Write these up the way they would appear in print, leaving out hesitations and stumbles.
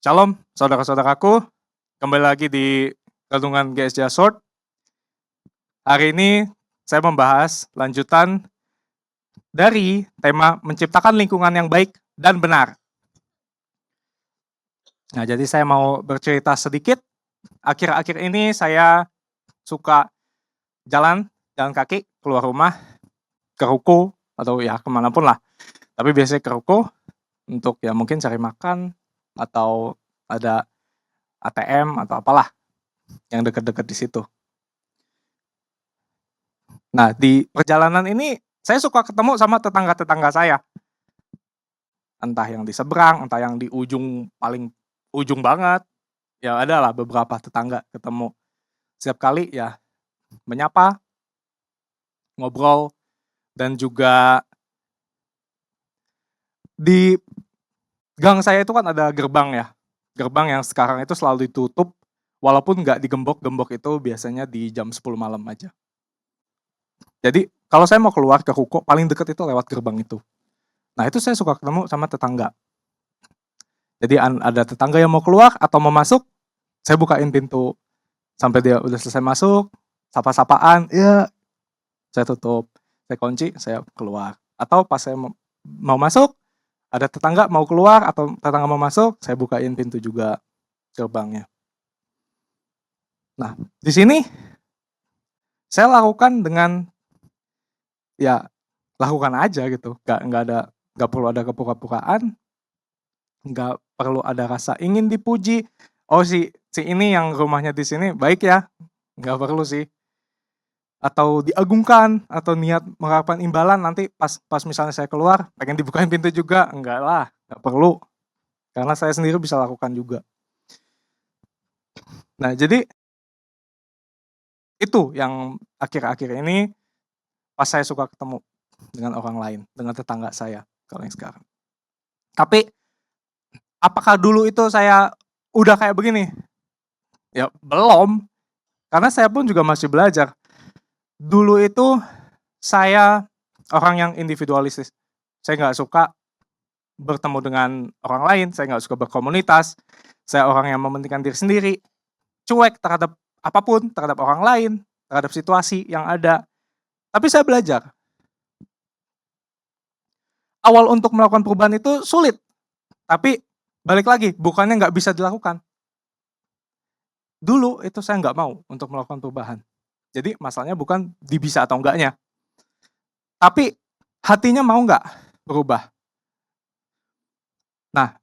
Shalom, saudara-saudaraku. Kembali lagi di Renungan GSJ Short. Hari ini saya membahas lanjutan dari tema menciptakan lingkungan yang baik dan benar. Nah, jadi saya mau bercerita sedikit. Akhir-akhir ini saya suka jalan kaki keluar rumah ke ruko atau ya kemanapun lah. Tapi biasanya ke ruko untuk ya mungkin cari makan atau ada ATM atau apalah yang dekat-dekat di situ. Nah, di perjalanan ini saya suka ketemu sama tetangga-tetangga saya. Entah yang di seberang, entah yang di ujung paling ujung banget. Ya ada lah beberapa tetangga ketemu. Setiap kali ya menyapa, ngobrol, dan juga di gang saya itu kan ada gerbang ya. Gerbang yang sekarang itu selalu ditutup, walaupun nggak digembok-gembok itu biasanya di jam 10 malam aja. Jadi kalau saya mau keluar ke ruko, paling dekat itu lewat gerbang itu. Nah itu saya suka ketemu sama tetangga. Jadi ada tetangga yang mau keluar atau mau masuk, saya bukain pintu. Sampai dia udah selesai masuk, sapa-sapaan, ya saya tutup. Saya kunci, saya keluar. Atau pas saya mau masuk, ada tetangga mau keluar atau tetangga mau masuk, saya bukain pintu juga gerbangnya. Nah, di sini saya lakukan dengan ya lakukan aja gitu. Nggak perlu ada kepura-puraan, nggak perlu ada rasa ingin dipuji. Oh si ini yang rumahnya di sini baik ya, nggak perlu sih. Atau diagungkan atau niat mengharapkan imbalan nanti pas misalnya saya keluar pengen dibukain pintu juga, enggak lah, nggak perlu. Karena saya sendiri bisa lakukan juga. Nah, jadi itu yang akhir-akhir ini pas saya suka ketemu dengan orang lain, dengan tetangga saya kalau yang sekarang. Tapi apakah dulu itu saya udah kayak begini? Ya belum, karena saya pun juga masih belajar. Dulu itu saya orang yang individualistis. Saya nggak suka bertemu dengan orang lain, saya nggak suka berkomunitas, saya orang yang mementingkan diri sendiri, cuek terhadap apapun, terhadap orang lain, terhadap situasi yang ada. Tapi saya belajar. Awal untuk melakukan perubahan itu sulit, tapi balik lagi, bukannya nggak bisa dilakukan. Dulu itu saya nggak mau untuk melakukan perubahan. Jadi masalahnya bukan di bisa atau enggaknya, tapi hatinya mau nggak berubah. Nah,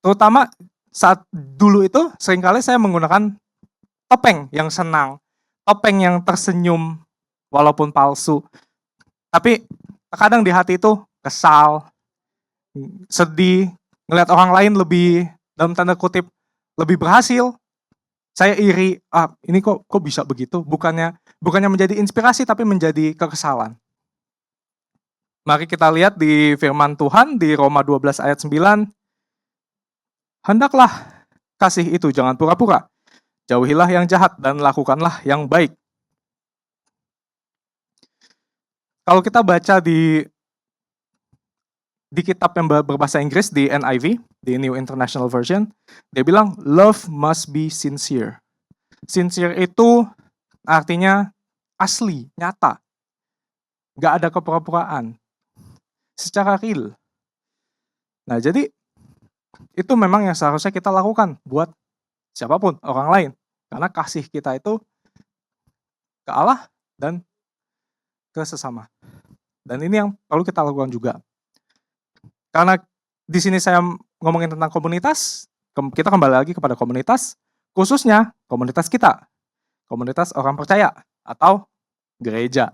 terutama saat dulu itu seringkali saya menggunakan topeng yang senang, topeng yang tersenyum walaupun palsu. Tapi terkadang di hati itu kesal, sedih, ngelihat orang lain lebih dalam tanda kutip lebih berhasil. Saya iri, ini kok bisa begitu? Bukannya menjadi inspirasi tapi menjadi kekesalan. Mari kita lihat di firman Tuhan di Roma 12 ayat 9. Hendaklah kasih itu jangan pura-pura. Jauhilah yang jahat dan lakukanlah yang baik. Kalau kita baca di kitab yang berbahasa Inggris, di NIV, di New International Version, dia bilang, love must be sincere. Sincere itu artinya asli, nyata. Nggak ada kepura-puraan. Secara real. Nah, jadi itu memang yang seharusnya kita lakukan buat siapapun, orang lain. Karena kasih kita itu ke Allah dan ke sesama. Dan ini yang perlu kita lakukan juga. Karena di sini saya ngomongin tentang komunitas, kita kembali lagi kepada komunitas, khususnya komunitas kita. Komunitas orang percaya atau gereja.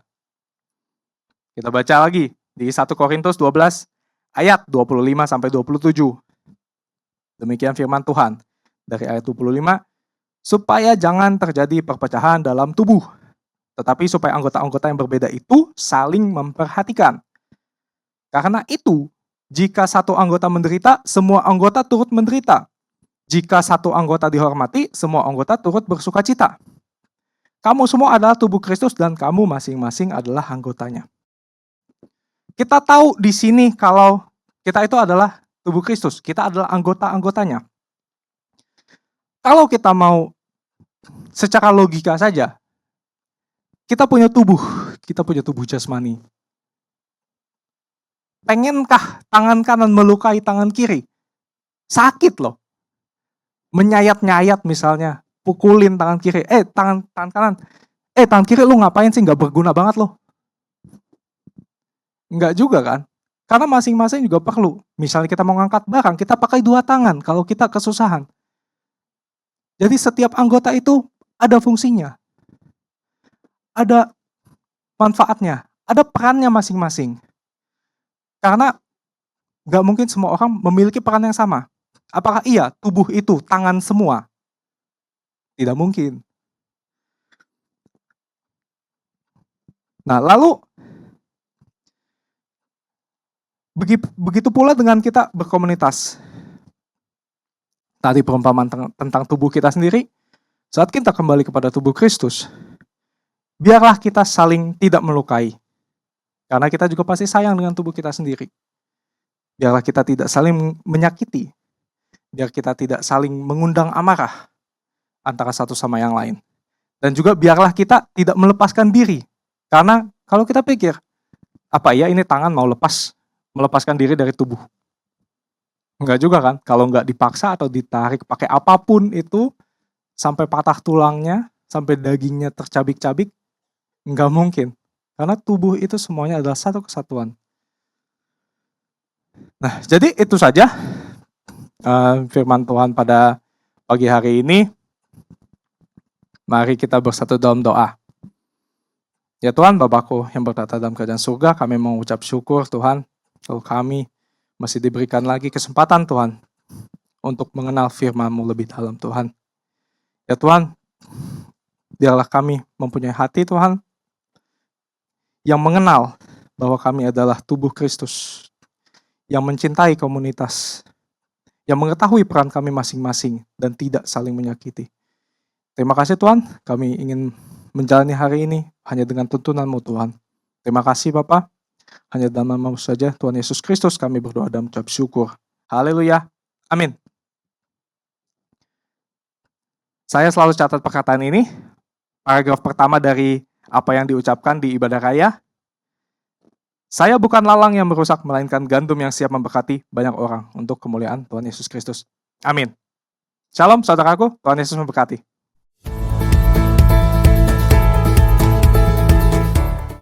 Kita baca lagi di 1 Korintus 12 ayat 25 sampai 27. Demikian firman Tuhan dari ayat 25, supaya jangan terjadi perpecahan dalam tubuh, tetapi supaya anggota-anggota yang berbeda itu saling memperhatikan. Karena itu, jika satu anggota menderita, semua anggota turut menderita. Jika satu anggota dihormati, semua anggota turut bersukacita. Kamu semua adalah tubuh Kristus dan kamu masing-masing adalah anggotanya. Kita tahu di sini kalau kita itu adalah tubuh Kristus, kita adalah anggota-anggotanya. Kalau kita mau secara logika saja, kita punya tubuh jasmani. Pengenkah tangan kanan melukai tangan kiri? Sakit loh. Menyayat-nyayat misalnya, pukulin tangan kiri, tangan kanan, tangan kiri lu ngapain sih, nggak berguna banget loh. Nggak juga kan? Karena masing-masing juga perlu. Misalnya kita mau ngangkat barang, kita pakai 2 tangan kalau kita kesusahan. Jadi setiap anggota itu ada fungsinya. Ada manfaatnya, ada perannya masing-masing. Karena nggak mungkin semua orang memiliki peran yang sama. Apakah iya tubuh itu tangan semua? Tidak mungkin. Nah, lalu begitu pula dengan kita berkomunitas. Tadi perumpamaan tentang tubuh kita sendiri, saat kita kembali kepada tubuh Kristus, biarlah kita saling tidak melukai. Karena kita juga pasti sayang dengan tubuh kita sendiri. Biarlah kita tidak saling menyakiti. Biar kita tidak saling mengundang amarah antara satu sama yang lain. Dan juga biarlah kita tidak melepaskan diri. Karena kalau kita pikir, apa ya ini tangan mau melepaskan diri dari tubuh? Enggak juga kan? Kalau enggak dipaksa atau ditarik pakai apapun itu, sampai patah tulangnya, sampai dagingnya tercabik-cabik, enggak mungkin. Karena tubuh itu semuanya adalah satu kesatuan. Nah, jadi itu saja firman Tuhan pada pagi hari ini. Mari kita bersatu dalam doa. Ya Tuhan, Bapakku yang bertata dalam kerajaan surga, kami mengucap syukur Tuhan, kalau kami masih diberikan lagi kesempatan Tuhan, untuk mengenal firman-Mu lebih dalam Tuhan. Ya Tuhan, biarlah kami mempunyai hati Tuhan, yang mengenal bahwa kami adalah tubuh Kristus, yang mencintai komunitas, yang mengetahui peran kami masing-masing, dan tidak saling menyakiti. Terima kasih Tuhan, kami ingin menjalani hari ini hanya dengan tuntunan-Mu Tuhan. Terima kasih Bapa, hanya dalam nama-Mu saja Tuhan Yesus Kristus kami berdoa dan mengucap syukur. Haleluya, amin. Saya selalu catat perkataan ini, paragraf pertama dari apa yang diucapkan di ibadah raya. Saya bukan lalang yang merusak, melainkan gandum yang siap memberkati banyak orang untuk kemuliaan Tuhan Yesus Kristus. Amin. Shalom saudaraku, Tuhan Yesus memberkati.